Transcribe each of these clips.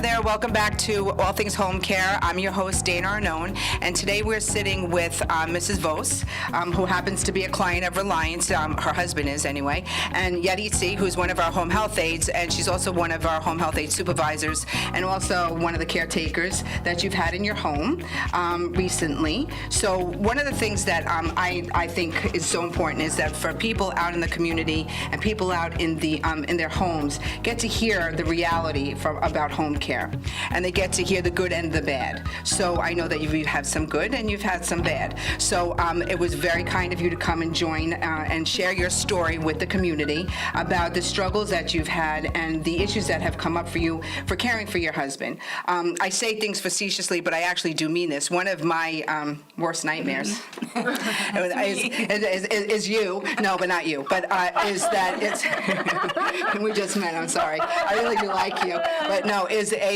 Hi there, welcome back to All Things Homecare. I'm your host, Dana Arnone, and today we're sitting with Mrs. Voce, who happens to be a client of Reliance, her husband is anyway, and Yaritza, who's one of our home health aides, and she's also one of our home health aide supervisors, and also one of the caretakers that you've had in your home recently. So one of the things that I think is so important is that for people out in the community and people out in their homes get to hear the reality about home care, and they get to hear the good and the bad. So I know that you have some good and you've had some bad. So it was very kind of you to come and join and share your story with the community about the struggles that you've had and the issues that have come up for you for caring for your husband. I say things facetiously, but I actually do mean this. One of my worst nightmares is you. No, but not you. But is that it's. We just met. I'm sorry. I really do like you, but no, is a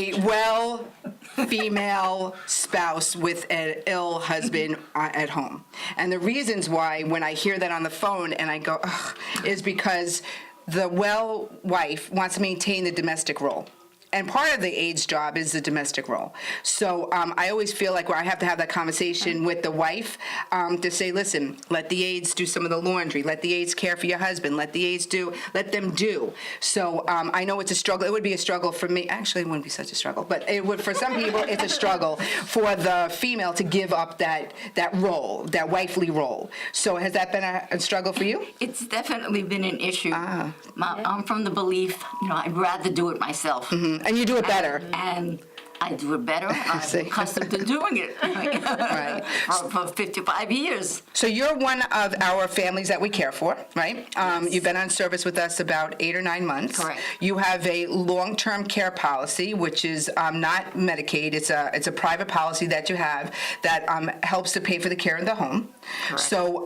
female spouse with an ill husband at home. And the reasons why, when I hear that on the phone and I go, ugh, is because the well wife wants to maintain the domestic role. And part of the aide's job is the domestic role. So I always feel like I have to have that conversation with the wife to say, listen, let the aides do some of the laundry. Let the aides care for your husband. Let them do. So I know it's a struggle. It would be a struggle for me. Actually, it wouldn't be such a struggle. But it would, for some people, it's a struggle for the female to give up that role, that wifely role. So has that been a struggle for you? It's definitely been an issue. I'm from the belief, I'd rather do it myself. Mm-hmm. And you do it better. And I do it better. I'm accustomed to doing it right. for 55 years. So you're one of our families that we care for, right? Yes. You've been on service with us about 8 or 9 months. Correct. You have a long-term care policy, which is not Medicaid. It's a private policy that you have that helps to pay for the care in the home. Correct. So.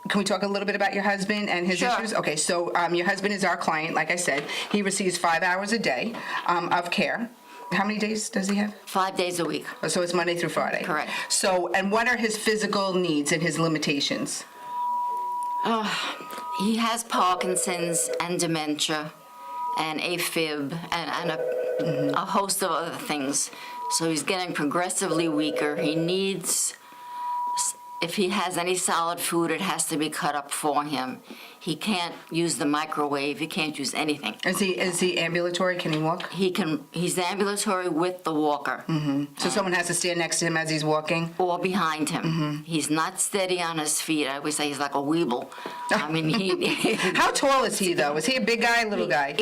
Can we talk a little bit about your husband and his issues? Okay, so your husband is our client, like I said. He receives 5 hours a day of care. How many days does he have? 5 days a week. So it's Monday through Friday. Correct. So, and what are his physical needs and his limitations? He has Parkinson's and dementia and AFib and a host of other things. So he's getting progressively weaker. He needs... If he has any solid food, it has to be cut up for him. He can't use the microwave. He can't use anything. Is he ambulatory? Can he walk? He's ambulatory with the walker. Mm-hmm. So someone has to stand next to him as he's walking? Or behind him. Mm-hmm. He's not steady on his feet. I always say he's like a weeble. I mean, How tall is he, though? Is he a big guy, little guy?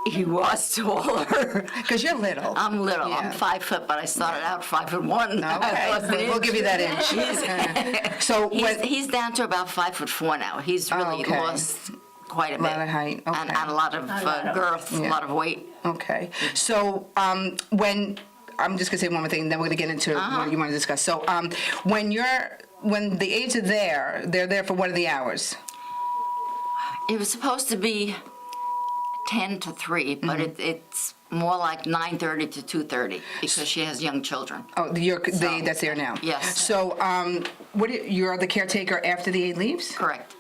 He was taller. Because you're little. I'm little. Yeah. I'm 5 foot, but I started out 5'1". Okay, we'll give you that inch. So he's down to about 5'4" now. He's really lost quite a bit. A lot of height. Okay. And a lot of girth, a lot of weight. Okay. So when I'm just gonna say one more thing, then we're gonna get into what you want to discuss. So when the aides are there, they're there for what are the hours? It was supposed to be 10 to 3, but it's more like 9:30 to 2:30 because she has young children. Oh, that's there now. Yes. So, you're the caretaker after the aide leaves? Correct.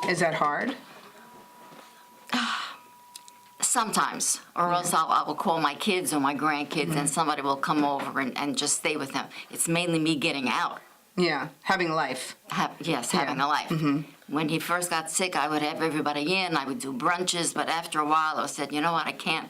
Is that hard? Sometimes, or else I will call my kids or my grandkids, and somebody will come over and just stay with them. It's mainly me getting out. Yeah, having life. Having a life. Mm-hmm. When he first got sick, I would have everybody in. I would do brunches, but after a while, I said, you know what, I can't.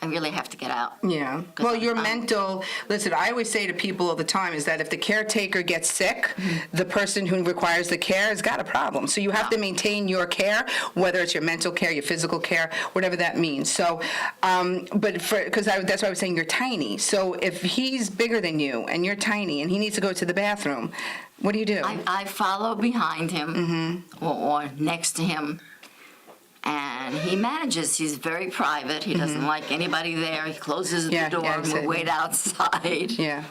I really have to get out. Yeah. Well, your mental, listen, I always say to people all the time is that if the caretaker gets sick, the person who requires the care has got a problem. So you have to maintain your care, whether it's your mental care, your physical care, whatever that means. So, because that's why I was saying you're tiny. So if he's bigger than you and you're tiny and he needs to go to the bathroom, what do you do? I follow behind him or next to him. And he manages. He's very private. He doesn't like anybody there. He closes the door and we wait outside. Yeah.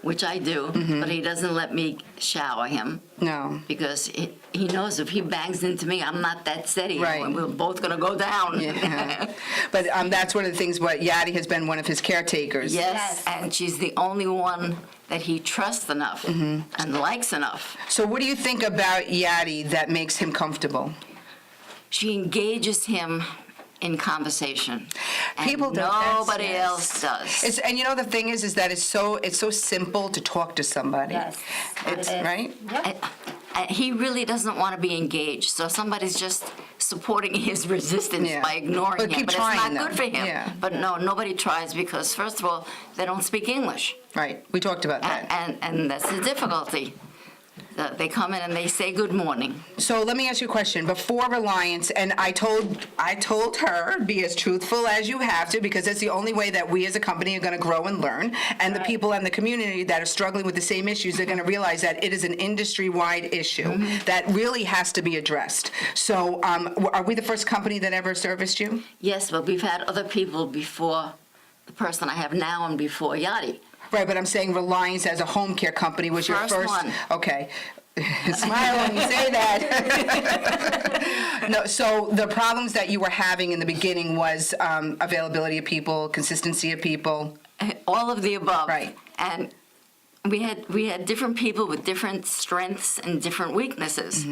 Which I do. But he doesn't let me shower him. No. Because he knows if he bangs into me, I'm not that steady. Right. And we're both going to go down. Yeah. But that's one of the things, Yadi has been one of his caretakers. Yes. And she's the only one that he trusts enough and likes enough. So what do you think about Yadi that makes him comfortable? She engages him in conversation. And People don't. nobody Yes. else does. And you know the thing is that it's so simple to talk to somebody. Yes. It's right. And he really doesn't want to be engaged. So somebody's just supporting his resistance Yeah. by ignoring But him. keep But trying, it's not though. good for him. Yeah. But no, nobody tries because, first of all, they don't speak English. Right. We talked about that. And that's the difficulty. They come in and they say good morning. So let me ask you a question. Before Reliance, and I told her, be as truthful as you have to, because it's the only way that we as a company are going to grow and learn. And the people in the community that are struggling with the same issues are going to realize that it is an industry-wide issue that really has to be addressed. So are we the first company that ever serviced you? Yes, but we've had other people before the person I have now and before Yadi. Right, but I'm saying Reliance as a home care company was your First first. one. Okay. Smile when you say that. No, so the problems that you were having in the beginning was availability of people, consistency of people. All of the above. Right. And we had different people with different strengths and different weaknesses.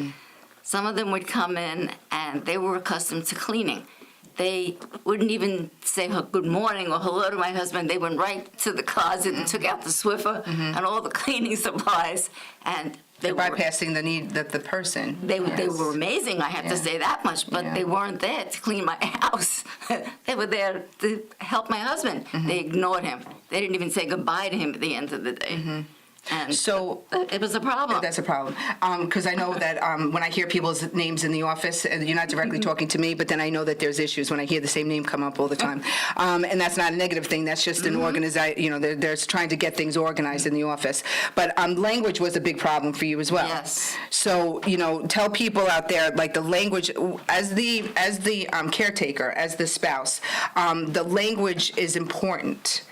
Some of them would come in and they were accustomed to cleaning. They wouldn't even say good morning or hello to my husband. They went right to the closet and took out the Swiffer and all the cleaning supplies. And they were Bypassing the need that the person. They Yes. were amazing, I have to Yeah. say that much, but Yeah. they weren't there to clean my house. They were there to help my husband. They ignored him. They didn't even say goodbye to him at the end of the day. And So it was a problem. that's a problem. Because I know that when I hear people's names in the office, and you're not directly talking to me, but then I know that there's issues when I hear the same name come up all the time. And that's not a negative thing. That's just an they're trying to get things organized in the office. But language was a big problem for you as well. Yes. So, tell people out there, like the language, as the caretaker, as the spouse, the language is important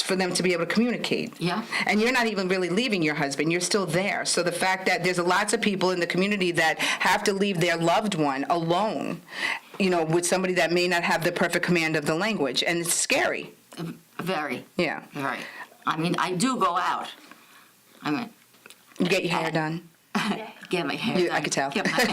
for them to be able to communicate. Yeah. And you're not even really leaving your husband. You're still there. So the fact that there's lots of people in the community that have to leave their loved one alone, with somebody that may not have the perfect command of the language. And it's scary. Very. Yeah. Very. I mean, I do go out. I mean, You get your hair done. get my hair done. I could tell. Get my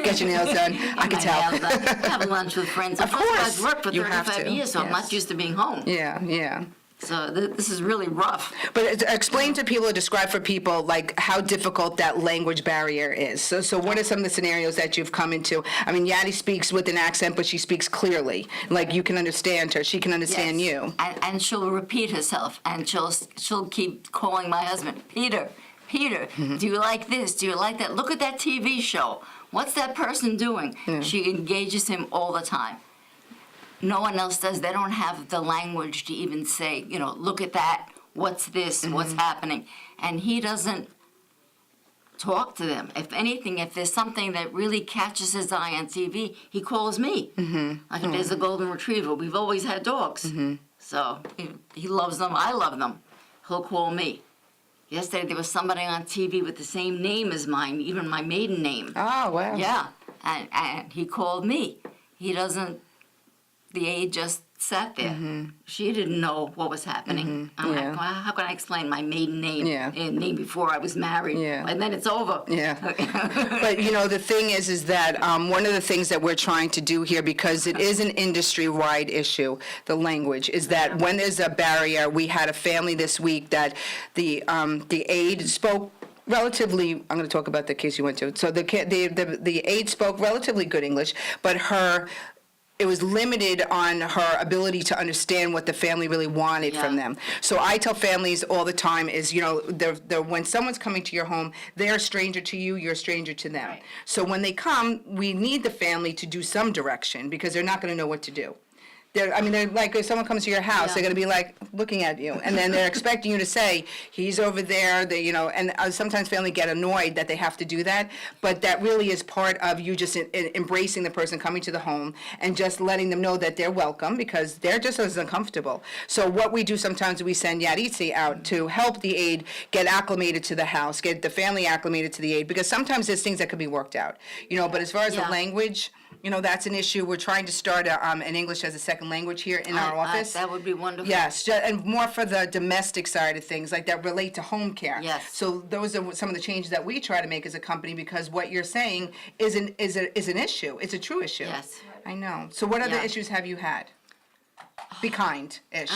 Get your nails done. I could tell. Have lunch with friends. Of course. I've worked for You have 35 to. years, so I'm Yes. not used to being home. Yeah. So this is really rough. But explain to people, describe for people, like how difficult that language barrier is. So what are some of the scenarios that you've come into? I mean, Yadi speaks with an accent, but she speaks clearly. Like you can understand her, she can understand Yes. you. And she'll repeat herself, and she'll keep calling my husband, Peter, do you like this? Do you like that? Look at that TV show. What's that person doing? She engages him all the time. No one else does. They don't have the language to even say, look at that. What's this? What's happening? And he doesn't talk to them. If anything, if there's something that really catches his eye on TV, he calls me. Like if there's a golden retriever. We've always had dogs. So he loves them. I love them. He'll call me. Yesterday there was somebody on TV with the same name as mine, even my maiden name. Oh, wow. Yeah. And he called me. He doesn't. The aide just sat there. She didn't know what was happening. I'm like, well, how can I explain my maiden name and name before I was married? Yeah. And then it's over. Yeah. But, the thing is that one of the things that we're trying to do here, because it is an industry-wide issue, the language, is that when there's a barrier, we had a family this week that the aide spoke relatively, I'm going to talk about the case you went to. So the aide spoke relatively good English, but it was limited on her ability to understand what the family really wanted from them. So I tell families all the time is, when someone's coming to your home, they're a stranger to you, you're a stranger to them. Right. So when they come, we need the family to do some direction because they're not going to know what to do. They're like, if someone comes to your house, they're going to be like looking at you, and then they're expecting you to say, he's over there, and sometimes family get annoyed that they have to do that, but that really is part of you just embracing the person coming to the home and just letting them know that they're welcome because they're just as uncomfortable. So what we do sometimes, we send Yaritza out to help the aide get acclimated to the house, get the family acclimated to the aide, because sometimes there's things that could be worked out, but as far as the language, that's an issue. We're trying to start an English as a second language here in our office. That would be wonderful. Yes, and more for the domestic side of things, like that relate to home care. Yes. So those are some of the changes that we try to make as a company because what you're saying is an issue. It's a true issue. Yes. I know. So what other Yeah. issues have you had? Be kind-ish.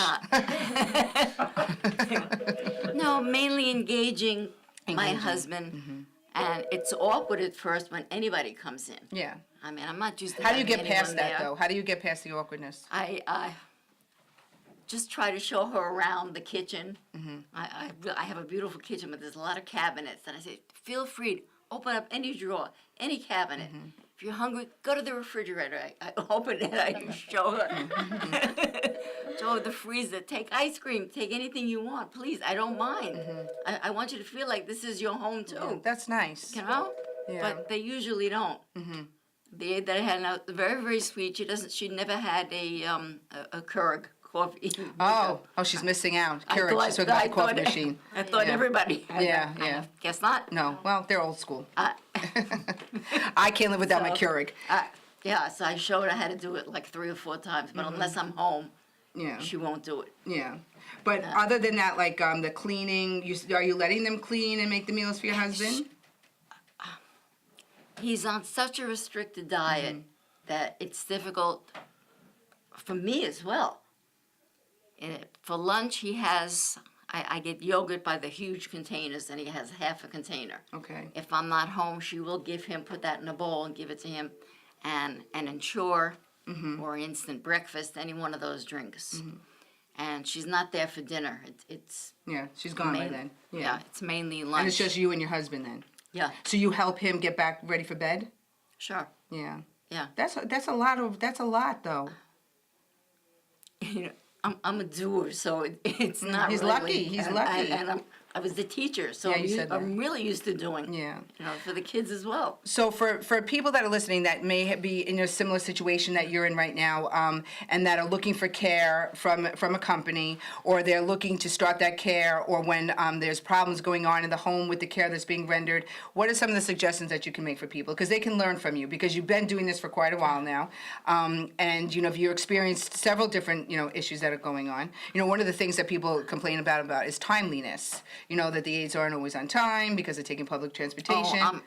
No, mainly engaging my Engaging. husband, and it's awkward at first when anybody comes in. Yeah. I mean, I'm not used to How do you having get past anyone that, there. though? How do you get past the awkwardness? I just try to show her around the kitchen. I have a beautiful kitchen, but there's a lot of cabinets, and I say, feel free to open up any drawer, any cabinet. If you're hungry, go to the refrigerator. I open it, I show her. Show her the freezer. Take ice cream. Take anything you want, please. I don't mind. I want you to feel like this is your home too. That's nice. You know? Yeah. But they usually don't. The aide that I had now, very, very sweet. She never had a Keurig coffee. Oh, she's missing out. Keurig, she's talking about the coffee machine. I thought Yeah. everybody had Yeah, that. yeah. Guess not. No, well, they're old school. Uh, I can't live without my So- Keurig. yeah, so I showed her how to do it like 3 or 4 times, but unless I'm home, Yeah, she won't do it. yeah. But other than that, like the cleaning, are you letting them clean and make the meals for your husband? He's on such a restricted diet that it's difficult for me as well. For lunch, he has, I get yogurt by the huge containers, and he has half a container. Okay. If I'm not home, she will put that in a bowl and give it to him, and Ensure or instant breakfast, any one of those drinks. And she's not there for dinner. It's Yeah, she's gone by main- then. yeah, it's mainly lunch. And it's just you and your husband then. Yeah, So you help him get back ready for bed? sure. Yeah. Yeah. That's a lot though. You know, I'm a doer, so it's not He's really. lucky, he's lucky. And I was the teacher, so Yeah, you said that. I'm really used to doing. Yeah. You know, for the kids as well. So for people that are listening that may be in a similar situation that you're in right now, and that are looking for care from a company, or they're looking to start that care, or when there's problems going on in the home with the care that's being rendered, what are some of the suggestions that you can make for people? Because they can learn from you, because you've been doing this for quite a while now, and if you experienced several different issues that are going on. One of the things that people complain about is timeliness. That the aides aren't always on time because they're taking public transportation. Oh,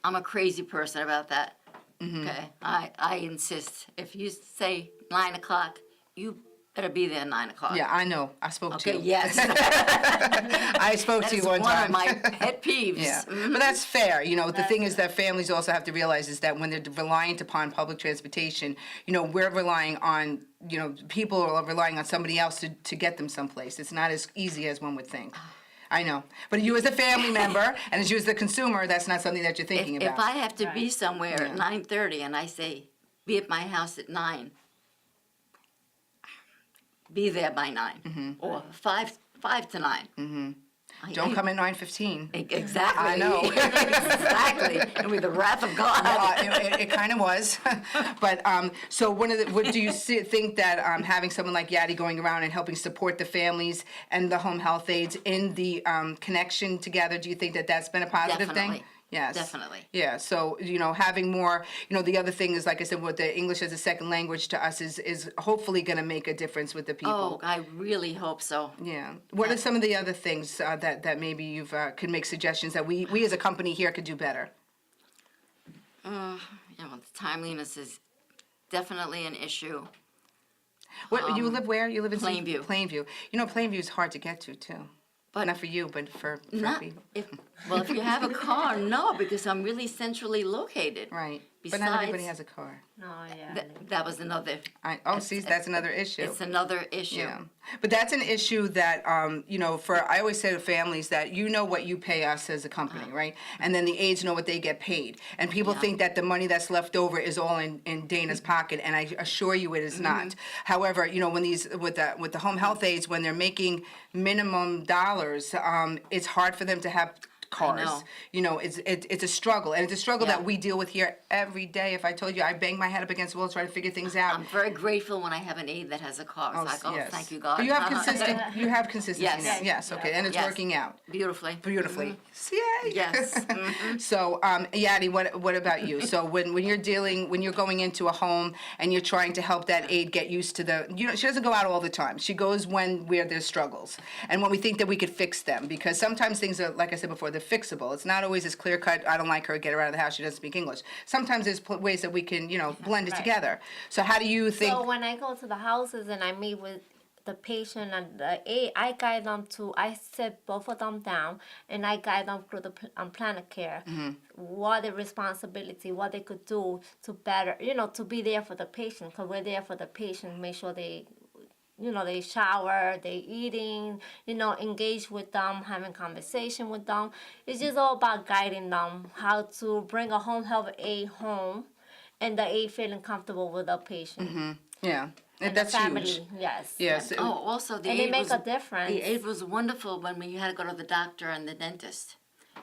I'm a crazy person about that. Okay, I insist. If you say 9 o'clock, you better be there 9 o'clock. Yeah, I know. I spoke to Okay. you. Yes. I spoke to you one one time. of my pet peeves. Yeah, but that's fair. The thing is that families also have to realize is that when they're reliant upon public transportation, we're relying on, people are relying on somebody else to get them someplace. It's not as easy as one would think. I know. But you as a family member and as you as the consumer, that's not something that you're thinking If about. I have to be somewhere Yeah. at 9:30 and I say, be at my house at 9, be there by 9, or 5 to 9. Don't come at 9:15. Exactly. I know. Exactly. And with the wrath of God. It kind of was, but so what do you think that having someone like Yadi going around and helping support the families and the home health aides in the connection together? Do you think that that's been a positive thing? Definitely. Yes. Definitely. Yeah. So having more. The other thing is, like I said, what the English as a second language to us is hopefully going to make a difference with the people. Oh, I really hope so. Yeah. What are some of the other things that maybe you've could make suggestions that we as a company here could do better? The timeliness is definitely an issue. What you live where? You live in Plainview. Plainview. Plainview is hard to get to too. But Not for you, but for Not people. if you have a car, no, because I'm really centrally located. Right. But Besides, not everybody has a car. that was another. See, that's another issue. It's another issue. Yeah, but that's an issue that I always say to families that what you pay us as a company, right? And then the aides know what they get paid, and people think that the money that's left over is all in Dana's pocket, and I assure you it is not. However, when these with the home health aides, when they're making minimum dollars, it's hard for them to have cars. It's a struggle, and it's a struggle Yeah. that we deal with here every day. If I told you, I bang my head up against the wall trying to figure things out. I'm very grateful when I have an aide that has a car. It's like, yes. thank you, God. But you have you have consistency Yes. now. Yes, okay, and it's Yes. working out Beautifully. beautifully. Yay! Yes. So, Yadi, what about you? So when you're going into a home and you're trying to help that aide get used to she doesn't go out all the time. She goes where there's struggles, and when we think that we could fix them, because sometimes things are, like I said before, the fixable. It's not always as clear cut. I don't like her. Get her out of the house. She doesn't speak English. Sometimes there's ways that we can, blend it Right. together. So how do you think? So when I go to the houses and I meet with the patient and the aide, I guide them I sit both of them down and I guide them through the plan of care. What the responsibility, what they could do to better, to be there for the patient, because we're there for the patient, make sure they they shower, they eating, engage with them, having conversation with them. It's just all about guiding them how to bring a home health aide home and the aide feeling comfortable with the patient. Yeah, And that's the family, huge. yes. Yes. Oh, also the And they aide make was, a difference. The aide was wonderful when we had to go to the doctor and the dentist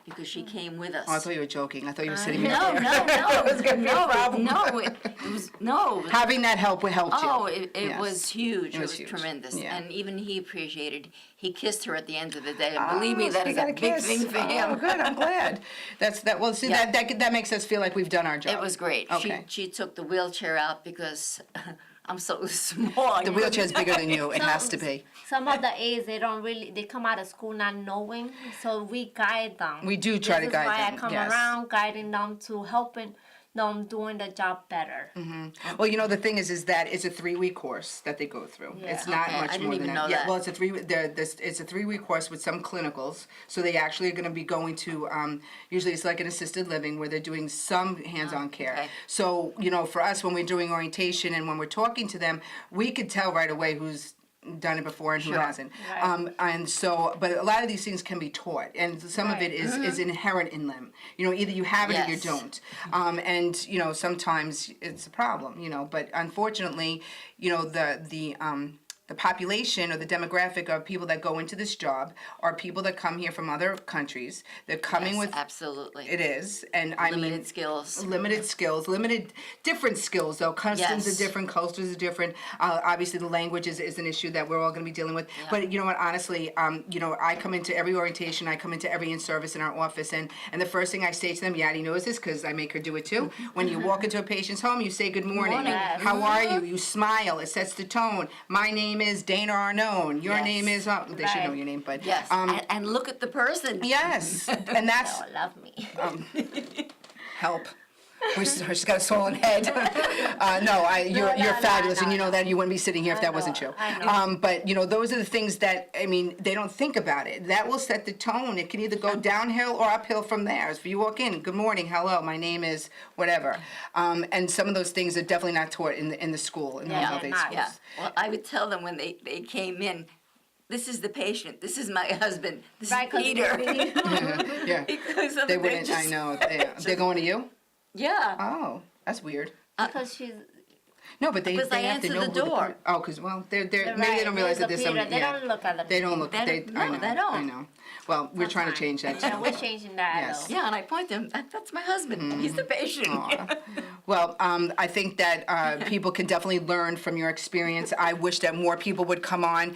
because she came with us. Oh, I thought you were joking. I thought you were sitting me No, up no, there. no, It was gonna be a problem. it was no. Having that help would help you. Oh, it Yes. was huge. It was huge. tremendous. Yeah. And even he appreciated. He kissed her at the end of the day. And believe me, that you is got a big kiss. thing for Oh, him. good. I'm glad. Well, see, Yeah. that makes us feel like we've done our job. It was great. Okay. She took the wheelchair out because I'm so small. The wheelchair's bigger than you. It has to be. Some of the aides, they come out of school not knowing, so we guide them. We do try to guide This is why them, I come yes. around guiding them to helping them doing the job better. Well, the thing is that it's a 3-week course that they go through. Yeah. It's not Okay, much I didn't more even than know that. Yeah, that. well, it's a 3-week course with some clinicals. So they actually are going to be going to usually it's like an assisted living where they're doing some hands-on care. okay. So for us when we're doing orientation and when we're talking to them, we could tell right away who's done it before and who Sure. hasn't. Right. And so, but a lot of these things can be taught, and some of Right. it is inherent in them. Either you have it or you Yes. don't. And sometimes it's a problem. But unfortunately, the population or the demographic of people that go into this job are people that come here from other countries. They're coming Yes, with absolutely. it is, and I mean Limited skills. limited skills, different skills though. Customs Yes. are different, cultures are different. Obviously, the language is an issue that we're all going to be dealing with. But you know what? Honestly, I come into every orientation, I come into every in-service in our office, and the first thing I say to them, Yadi knows this because I make her do it too. When you walk into a patient's home, you say good morning. Morning. Yes. How are you? You smile. It sets the tone. My name is Dana Arnone. Your Yes. name is. They should know Right. your name, but Yes. and look at the person. yes, and that's Oh, love me. help. She's got a swollen head. You're fabulous, and you know that you wouldn't be sitting here if that wasn't true. I know. But those are the things that they don't think about it. That will set the tone. It can either go downhill or uphill from there. If you walk in, good morning, hello, my name is whatever, and some of those things are definitely not taught in the school in the Yeah, health they're aid not. schools. Yeah. Well, I would tell them when they came in, this is the patient, this is my husband, this Right, is 'cause Peter. Yeah, Because of they they're wouldn't. I just- know. They're going to you. Yeah. Oh, that's weird. Because she's No, but they Because I have to answer know the who the door. because maybe they right. don't realize that There's there's a Peter. somebody. They Yeah. don't look at the They don't look. They They, don't- I no, know. they don't. I know. Well, we're trying to change that Yeah, too. we're changing that Yes. though. Yeah, and I point to him, that's my husband, he's the patient. Aw. Well, I think that people can definitely learn from your experience. I wish that more people would come on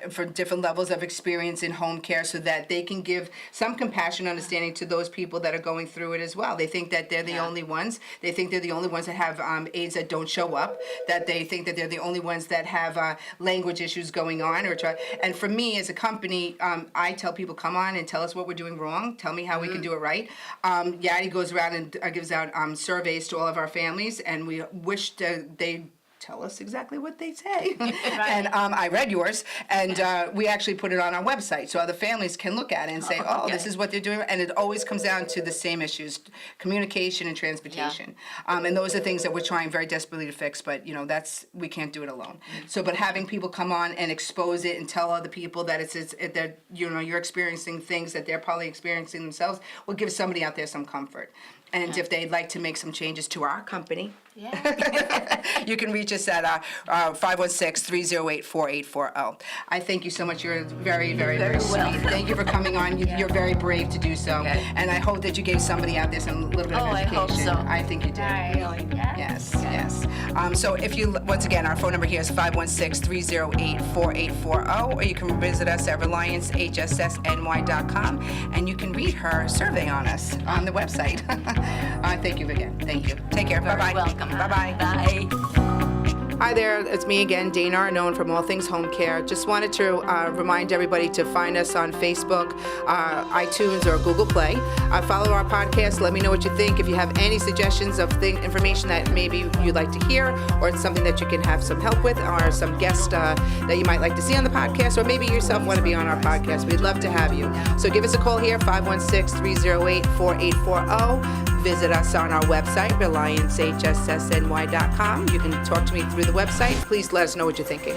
for different levels of experience in home care so that they can give some compassion and understanding to those people that are going through it as well. They think that they're the Yeah. only ones. They think they're the only ones that have aides that don't show up, that they think that they're the only ones that have language issues going on. And for me, as a company, I tell people, come on and tell us what we're doing wrong. Tell me how we can do it right. Yadi goes around and gives out surveys to all of our families, and we wish they tell us exactly what they say. And I read yours, and we actually put it on our website so other families can look at it and say, oh, this okay. is what they're doing. And it always comes down to the same issues, communication and transportation. And those are things that we're trying very desperately to fix, but we can't do it alone. So, but having people come on and expose it and tell other people that that you're experiencing things that they're probably experiencing themselves will give somebody out there some comfort. And if they'd like to make some changes to our company, Yeah. you can reach us at 516-308-4840. I thank you so much. You're very, very, very sweet. welcome. Thank you for coming on. You're very brave to do so. Okay. And I hope that you gave somebody out there some little bit of Oh, I education. hope so. I think you did. Right. Really? Yeah. Yes, yes. So if you, once again, our phone number here is 516-308-4840, or you can visit us at reliancehssny.com, and you can read her survey on us on the website. Thank you again. Thank you. Take care. Very Bye-bye. welcome. Bye-bye. Bye. Hi there, it's me again, Dana Arnone from All Things Homecare. Just wanted to remind everybody to find us on Facebook, iTunes, or Google Play. Follow our podcast. Let me know what you think. If you have any suggestions of information that maybe you'd like to hear, or it's something that you can have some help with, or some guests that you might like to see on the podcast, or maybe you yourself want to be on our podcast, we'd love to have you. So give us a call here, 516-308-4840. Visit us on our website, reliancehssny.com. You can talk to me through the website. Please let us know what you're thinking.